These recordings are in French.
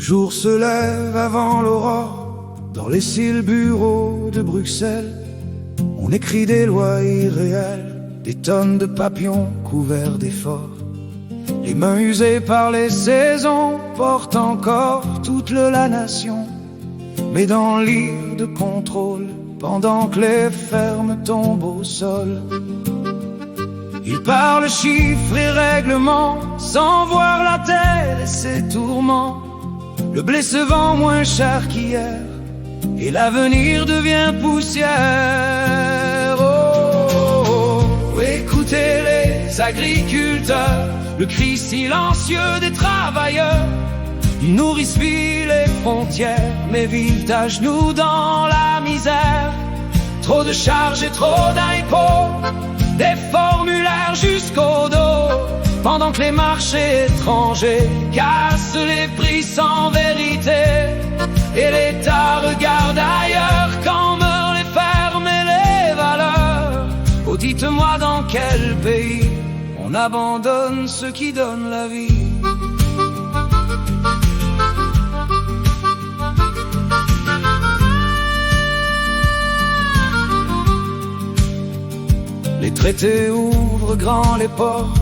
jour se lève avant l'aurore, dans les cils bureaux de Bruxelles. On écrit des lois irréelles, des tonnes de papillons couverts d'efforts. Les mains usées par les saisons portent encore toute la nation. Mais dans l'île de contrôle, pendant que les fermes tombent au sol, ils parlent chiffres et règlements, sans voir la terre et ses tourments. Le blé se vend moins cher qu'hier, et l'avenir devient poussière. Oh, écoutez les agriculteurs, le cri silencieux des travailleurs. Ils nourrissent villes et frontières, mais vivent à genoux dans la misère. Trop de charges et trop d'impôts, des formulaires jusqu'au dos, pendant que les marchés étrangers cassent les prix sans vérité. Et l'État regarde ailleurs quand meurent les fermes et les valeurs. Oh, dites-moi dans quel pays on abandonne ceux qui donnent la vie. Les traités ouvrent grand les ports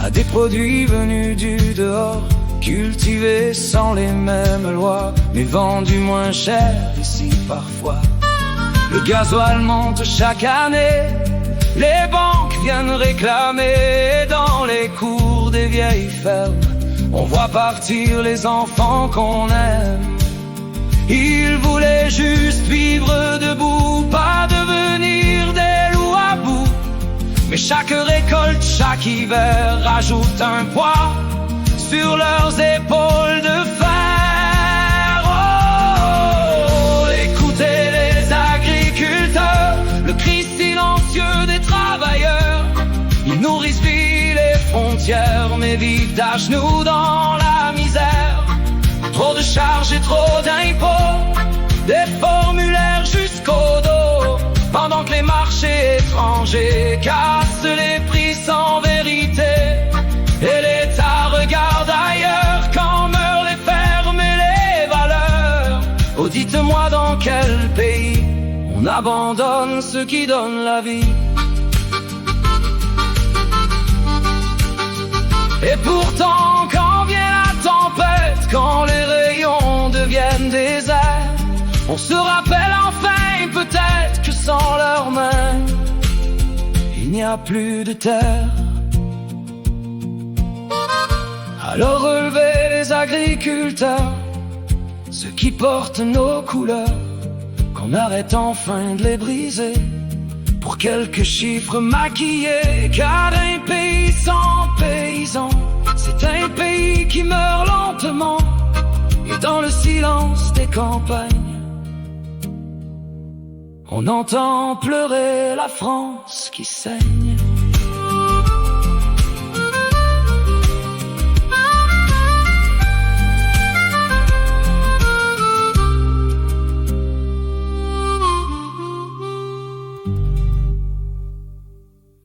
à des produits venus du dehors, cultivés sans les mêmes lois, mais vendus moins cher ici parfois. Le gasoil monte chaque année, les banques viennent réclamer. Dans les cours des vieilles fermes, on voit partir les enfants qu'on aime. Ils voulaient juste vivre debout, pas devenir des loups à bout. Mais chaque récolte, chaque hiver rajoute un poids sur leurs épaules de fer. Oh, écoutez les agriculteurs, le cri silencieux des travailleurs. Ils nourrissent villes et frontières, mais vivent à genoux dans la misère. Trop de charges et trop d'impôts, des formulaires jusqu'au dos, pendant que les marchés étrangers cassent les prix sans vérité. Et l'État regarde ailleurs quand meurent les fermes et les valeurs. Oh, dites-moi dans quel pays on abandonne ceux qui donnent la vie. Et pourtant quand vient la tempête, quand les rayons deviennent déserts, on se rappelle enfin peut-être que sans leurs mains, il n'y a plus de terre. Alors relevez les agriculteurs, ceux qui portent nos couleurs, qu'on arrête enfin de les briser pour quelques chiffres maquillés. Car un pays sans paysans, c'est un pays qui meurt lentement, et dans le silence des campagnes, on entend pleurer la France qui saigne.